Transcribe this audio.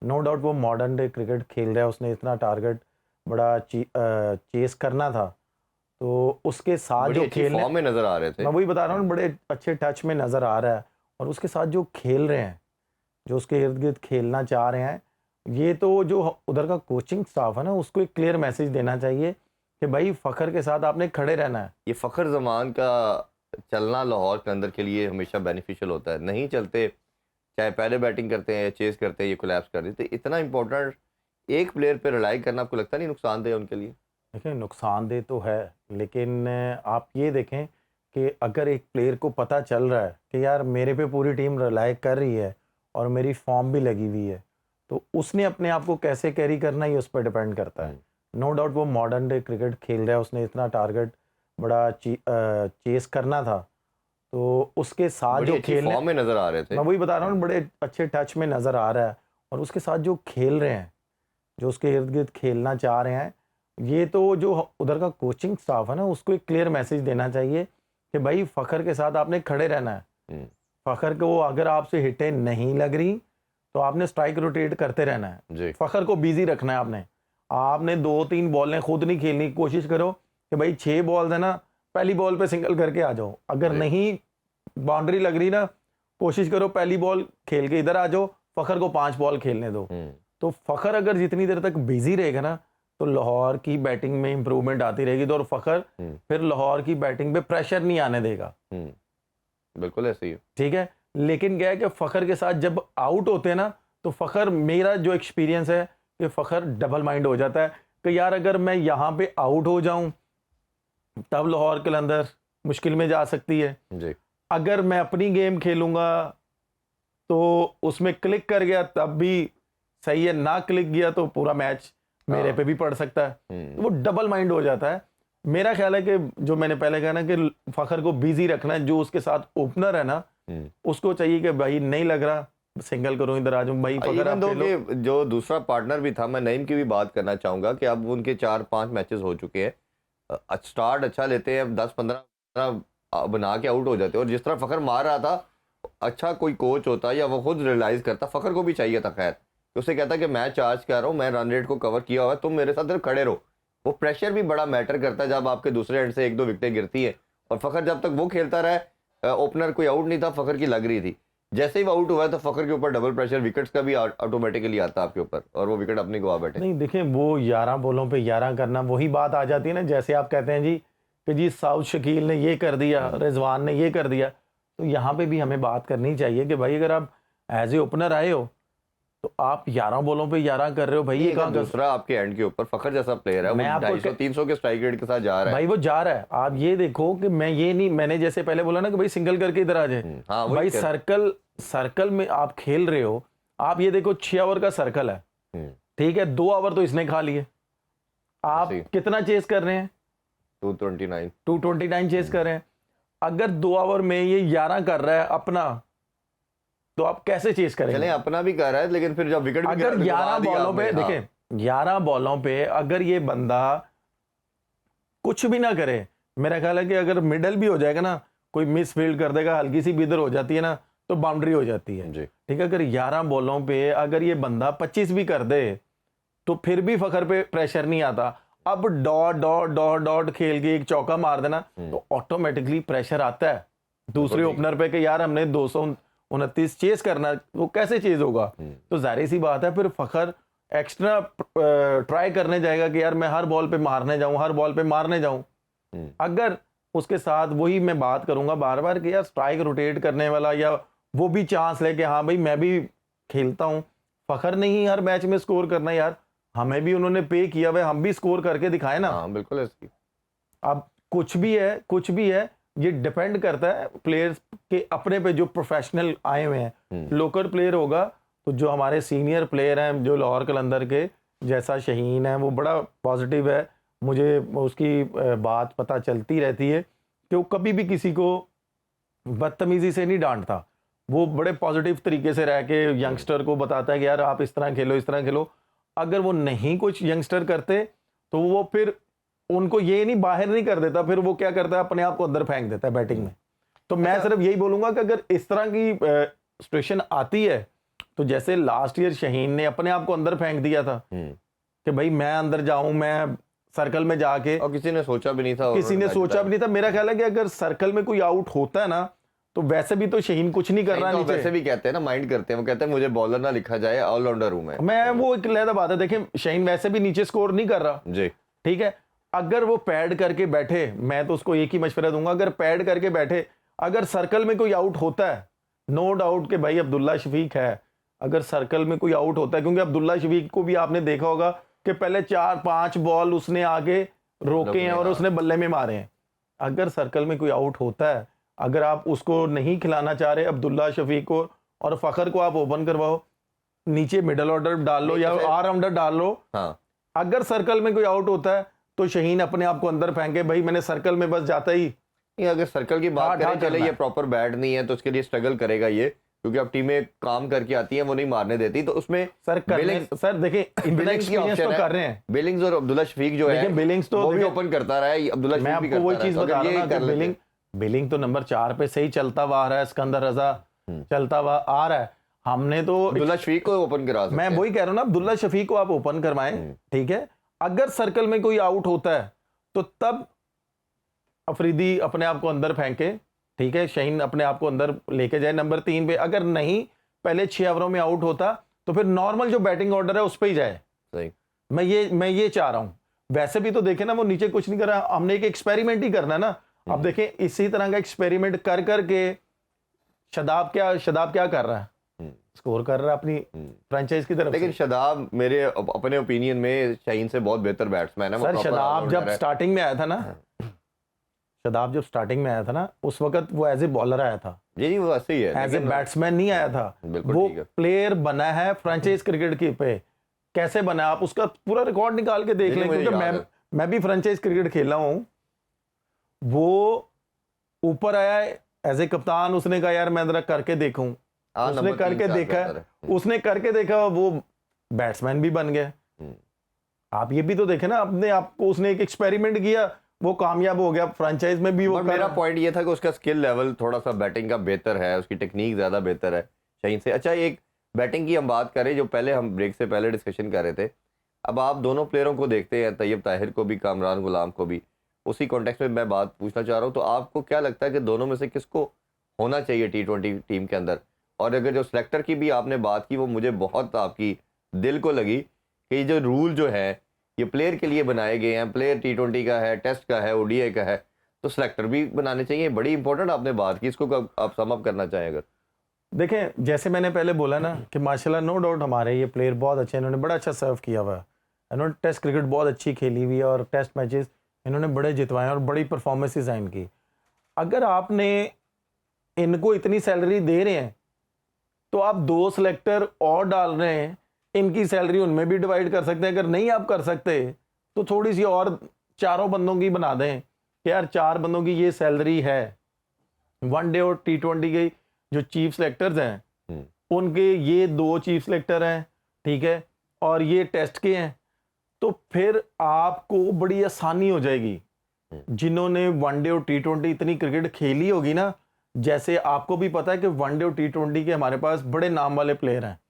No doubt वो modern day cricket खेल रहा है, उसने इतना टारगेट बड़ा चेस करना था, तो उसके साथ बड़ी जो अच्छी खेलने, फॉर्म में नजर आ रहे थे। मैं वही बता रहा हूँ, बड़े अच्छे टच में नज़र आ रहा है। और उसके साथ जो खेल रहे हैं, जो उसके इर्द गिर्द खेलना चाह रहे हैं, ये तो जो उधर का कोचिंग स्टाफ है ना, उसको एक क्लियर मैसेज देना चाहिए कि भाई फ़खर के साथ आपने खड़े रहना है। ये फ़खर जमान का चलना लाहौर के अंदर के लिए हमेशा बेनिफिशियल होता है, नहीं चलते चाहे पहले बैटिंग करते हैं या चेस करते हैं, ये कोलैप्स कर देते। इतना इंपॉर्टेंट एक प्लेयर पे रिलाई करना आपको लगता नहीं नुकसानदेह है उनके लिए? देखिए नुकसानदेह तो है, लेकिन आप ये देखें कि अगर एक प्लेयर को पता चल रहा है कि यार मेरे पे पूरी टीम रिलाई कर रही है और मेरी फॉर्म भी लगी हुई है, तो उसने अपने आप को कैसे कैरी करना ही उस पर डिपेंड करता है। नो डाउट वो मॉडर्न डे क्रिकेट खेल रहा है, उसने इतना टारगेट बड़ा चेस करना था, तो उसके साथ बड़ी जो अच्छी खेलने, फॉर्म में नजर आ रहे थे। मैं वही बता रहा हूँ, बड़े अच्छे टच में नज़र आ रहा है। और उसके साथ जो खेल रहे हैं, जो उसके इर्द गिर्द खेलना चाह रहे हैं, ये तो जो उधर का कोचिंग स्टाफ है ना, उसको एक क्लियर मैसेज देना चाहिए कि भाई फ़खर के साथ आपने खड़े रहना है। हम्म, फ़खर को अगर आपसे हिटें नहीं लग रही, तो आपने स्ट्राइक रोटेट करते रहना है। जी। फ़खर को बिजी रखना है आपने। आपने 2-3 बॉलें खुद नहीं खेलनी, कोशिश करो कि भाई 6 बॉल्स है ना, पहली बॉल पे सिंगल करके आ जाओ। अगर जी। नहीं बाउंड्री लग रही ना, कोशिश करो पहली बॉल खेल के इधर आ जाओ, फ़खर को 5 बॉल खेलने दो। हम्म। तो फ़खर अगर जितनी देर तक बिजी रहेगा ना, तो लाहौर की बैटिंग में इंप्रूवमेंट आती रहेगी, तो और फ़खर हम्म। फिर लाहौर की बैटिंग पे प्रेशर नहीं आने देगा। बिल्कुल ऐसे ही है। ठीक है, लेकिन क्या है कि फ़खर के साथ जब आउट होते हैं ना, तो फ़खर, मेरा जो एक्सपीरियंस है कि फ़खर डबल माइंड हो जाता है कि यार अगर मैं यहाँ पे आउट हो जाऊं, तब लाहौर के अंदर मुश्किल में जा सकती है। जी। अगर मैं अपनी गेम खेलूंगा तो उसमें क्लिक कर गया तब भी सही है, ना क्लिक गया तो पूरा मैच मेरे हाँ। पे भी पड़ सकता है। तो वो डबल माइंड हो जाता है। मेरा ख्याल है कि जो मैंने पहले कहा ना कि फ़खर को बिजी रखना है, जो उसके साथ ओपनर है ना, उसको चाहिए कि भाई नहीं लग रहा, सिंगल करो, इधर आ जाऊं, भाई फ़खर इवन आप दो खेलो। कि जो दूसरा पार्टनर भी था, मैं नईम की भी बात करना चाहूंगा कि अब उनके 4-5 मैचेस हो चुके हैं, स्टार्ट अच्छा लेते हैं, अब 10-15 बना के आउट हो जाते हैं। और जिस तरह फ़खर मार रहा था, अच्छा कोई कोच होता या वो खुद रियलाइज करता, फ़खर को भी चाहिए था खैर, कि उसे कहता कि मैं चार्ज कर रहा हूँ, मैं रन रेट को कवर किया हुआ है, तुम मेरे साथ इधर खड़े रहो। वो प्रेशर भी बड़ा मैटर करता है जब आपके दूसरे एंड से 1-2 विकेटें गिरती है। और फ़खर जब तक वो खेलता रहा, ओपनर कोई आउट नहीं था, फ़खर की लग रही थी। जैसे ही वो आउट हुआ है तो फ़खर के ऊपर डबल प्रेशर विकेट्स का भी ऑटोमेटिकली आता है आपके ऊपर, और वो विकेट अपनी गवा बैठे। नहीं देखिए, वो 11 बॉलों पे 11 करना, वही बात आ जाती है ना, जैसे आप कहते हैं जी कि जी साउथ शकील ने ये कर दिया, रिजवान ने ये कर दिया, तो यहाँ पे भी हमें बात करनी चाहिए कि भाई अगर आप एज ए ओपनर आए हो, तो आप 11 बॉलों पे 11 कर रहे हो, भाई नहीं, ये अगर कहाँ कर। दूसरा आपके एंड के ऊपर फ़खर जैसा प्लेयर है, वो मैं आपको 250-300 के स्ट्राइक रेट के साथ जा रहा है। भाई वो जा रहा है, आप ये देखो कि मैं ये नहीं, मैंने जैसे पहले बोला ना कि भाई सिंगल करके इधर आ जाए, हाँ, वही भाई कह। सर्कल, सर्कल में आप खेल रहे हो। आप ये देखो 6 ओवर का सर्कल है, हम्म, ठीक है, 2 ओवर तो इसने खा लिए, आप सही। कितना चेस कर रहे हैं? 229। 229 चेस कर रहे हैं। अगर 2 ओवर में ये 11 कर रहा है अपना, तो आप कैसे चेस चले करेंगे? अपना भी कर रहा है, लेकिन फिर जब विकेट भी अगर गवा 11 दिया बॉलों आपने, पे हाँ। देखें, 11 बॉलों पे अगर ये बंदा कुछ भी ना करे, मेरा ख्याल है कि अगर मिडल भी हो जाएगा ना, कोई मिस फील्ड कर देगा, हल्की सी भी इधर हो जाती है ना, तो बाउंड्री हो जाती है। जी। ठीक है, अगर 11 बॉलों पे अगर ये बंदा 25 भी कर दे, तो फिर भी फ़खर पे प्रेशर नहीं आता। अब डॉट डॉट डॉट डॉट खेल के एक चौका मार देना, तो ऑटोमेटिकली प्रेशर आता है दूसरे बिल्कुल ठीक। ओपनर पे कि यार हमने 229 चेस करना है, वो कैसे चेज होगा? तो जाहिर सी बात है, फिर फ़खर एक्स्ट्रा ट्राई करने जाएगा कि यार मैं हर बॉल पे मारने जाऊं, हर बॉल पे मारने जाऊं। अगर उसके साथ वही मैं बात करूंगा बार बार कि यार स्ट्राइक रोटेट करने वाला, या वो भी चांस ले कि हाँ भाई मैं भी खेलता हूं, फ़खर नहीं हर मैच में स्कोर करना यार, हमें भी उन्होंने पे किया हुआ है, हम भी स्कोर करके दिखाए ना। हाँ, बिल्कुल ऐसी। अब कुछ भी है, कुछ भी है, ये डिपेंड करता है प्लेयर्स के अपने पे, जो प्रोफेशनल आए हुए हैं। लोकल प्लेयर होगा तो जो हमारे सीनियर प्लेयर हैं जो लाहौर कलंदर के, जैसा शहीन है, वो बड़ा पॉजिटिव है, मुझे उसकी बात पता चलती रहती है कि वो कभी भी किसी को बदतमीजी से नहीं डांटता। वो बड़े पॉजिटिव तरीके से रह के यंगस्टर को बताता है कि यार आप इस तरह खेलो, इस तरह खेलो। अगर वो नहीं कुछ यंगस्टर करते, तो वो फिर उनको ये नहीं, बाहर नहीं कर देता, फिर वो क्या करता है, अपने आप को अंदर फेंक देता है बैटिंग में। तो मैं अच्छा। सिर्फ यही बोलूंगा कि अगर इस तरह की सिचुएशन आती है, तो जैसे लास्ट ईयर शहीन ने अपने आप को अंदर फेंक दिया था कि भाई मैं अंदर जाऊं, मैं सर्कल में जाके, और किसी ने सोचा भी नहीं था, किसी ने सोचा भी नहीं था। मेरा ख्याल है कि अगर सर्कल में कोई आउट होता है ना, तो वैसे भी तो शहीन कुछ नहीं कर रहा तो नीचे। वैसे भी कहते हैं ना, माइंड करते हैं, वो कहते हैं मुझे बॉलर ना लिखा जाए, ऑलराउंडर हूं मैं वो एक अलग बात है। देखें, शहीन वैसे भी नीचे स्कोर नहीं कर रहा, जी। ठीक है। अगर वो पैड करके बैठे, मैं तो उसको एक ही मशवरा दूंगा, अगर पैड करके बैठे, अगर सर्कल में कोई आउट होता है, नो डाउट कि भाई अब्दुल्ला शफीक है, अगर सर्कल में कोई आउट होता है, क्योंकि अब्दुल्ला शफीक को भी आपने देखा होगा कि पहले 4-5 बॉल उसने आगे रोके हैं और उसने बल्ले में मारे हैं। अगर सर्कल में कोई आउट होता है, अगर आप उसको नहीं खिलाना चाह रहे अब्दुल्ला शफीक को, और फखर को आप ओपन करवाओ, नीचे मिडल ऑर्डर डाल लो या ऑलराउंडर डाल लो। हाँ। अगर सर्कल में कोई आउट होता है तो शहीन अपने आप को अंदर फेंके, भाई मैंने सर्कल में बस जाता ही। अगर सर्कल की बात करें, चले ये प्रॉपर बैट नहीं है तो उसके लिए स्ट्रगल करेगा ये, क्योंकि अब टीमें काम करके आती हैं, वो नहीं मारने देती, तो उसमें सर देखिए एक्सपीरियंस तो कर रहे हैं बिलिंग्स और अब्दुल्ला शफीक जो है, बिलिंग्स तो वो भी ओपन करता रहा है, अब्दुल्ला मैं शफीक भी आपको वही करता चीज रहा है, बता तो रहा अगर हूं ये ना कि बिलिंग तो नंबर 4 पे सही चलता हुआ आ रहा है, सिकंदर रजा चलता हुआ आ रहा है। हमने तो अब्दुल्ला शफीक को ओपन करा सकते मैं हैं। वही कह रहा हूं ना, अब्दुल्ला शफीक को आप ओपन करवाएं, ठीक है। अगर सर्कल में कोई आउट होता है तो तब अफरीदी अपने आप को अंदर फेंके, ठीक है, शहीन अपने आप को अंदर लेके जाए नंबर 3 पे। अगर नहीं, पहले 6 ओवरों में आउट होता, तो फिर नॉर्मल जो बैटिंग ऑर्डर है उस पर ही जाए। सही। मैं ये चाह रहा हूं। वैसे भी तो देखे ना, वो नीचे कुछ नहीं कर रहा, हमने एक एक्सपेरिमेंट ही करना है ना। अब देखें, इसी तरह का एक्सपेरिमेंट कर करके शदाब क्या कर रहा है, स्कोर कर रहा है अपनी फ्रेंचाइज की तरफ। लेकिन शदाब मेरे अपने ओपिनियन में शहीन से बहुत बेहतर बैट्समैन है। सर शदाब जब स्टार्टिंग में आया था ना, शदाब जब स्टार्टिंग में आया था ना, उस वक्त वो एज ए बॉलर आया था, जी वो ऐसे ही है, एज ए बैट्समैन नहीं आया था। वो प्लेयर बना है फ्रेंचाइज क्रिकेट की पे। कैसे बना, आप उसका पूरा रिकॉर्ड निकाल के देख लें, क्योंकि मैं भी फ्रेंचाइज क्रिकेट खेला हूं। वो ऊपर आया एज ए कप्तान, उसने कहा यार मैं जरा करके देखूं, उसने करके देखा, उसने करके देखा, वो बैट्समैन भी बन गया। आप ये भी तो देखे ना, अपने आप को उसने एक एक्सपेरिमेंट किया, वो कामयाब हो गया, फ्रेंचाइज में भी वो। मेरा पॉइंट ये था कि उसका स्किल लेवल थोड़ा सा बैटिंग का बेहतर है, उसकी टेक्निक ज्यादा बेहतर है शहीन से। अच्छा, एक बैटिंग की हम बात करें, जो पहले हम ब्रेक से पहले डिस्कशन कर रहे थे, अब आप दोनों प्लेयरों को देखते हैं, तैयब ताहिर को भी, कामरान गुलाम को भी, उसी कॉन्टेक्स्ट में मैं बात पूछना चाह रहा हूँ, तो आपको क्या लगता है कि दोनों में से किसको होना चाहिए T20 टीम के अंदर? और अगर जो सिलेक्टर की भी आपने बात की, वो मुझे बहुत आपकी दिल को लगी कि जो रूल जो है ये प्लेयर के लिए बनाए गए हैं, प्लेयर T20 का है, टेस्ट का है, ODI का है, तो सिलेक्टर भी बनाने चाहिए। बड़ी इंपॉर्टेंट आपने बात की, इसको आप सम अप करना चाहें अगर? देखें, जैसे मैंने पहले बोला ना कि माशाल्लाह नो डाउट हमारे ये प्लेयर बहुत अच्छे हैं, इन्होंने बड़ा अच्छा सर्व किया हुआ है, इन्होंने टेस्ट क्रिकेट बहुत अच्छी खेली हुई है और टेस्ट मैचेस इन्होंने बड़े जितवाए और बड़ी परफॉर्मेंसेस हैं इनकी। अगर आपने इनको इतनी सैलरी दे रहे हैं, तो आप 2 सिलेक्टर और डाल रहे हैं, इनकी सैलरी उनमें भी डिवाइड कर सकते हैं। अगर नहीं आप कर सकते तो थोड़ी सी और 4 बंदों की बना दें कि यार 4 बंदों की ये सैलरी है। वनडे और T20 के जो चीफ सिलेक्टर्स हैं, उनके ये 2 चीफ सिलेक्टर हैं, ठीक है, और ये टेस्ट के हैं, तो फिर आपको बड़ी आसानी हो जाएगी। जिन्होंने वनडे और T20 इतनी क्रिकेट खेली होगी ना, जैसे आपको भी पता है कि वनडे और T20 के हमारे पास बड़े नाम वाले प्लेयर हैं,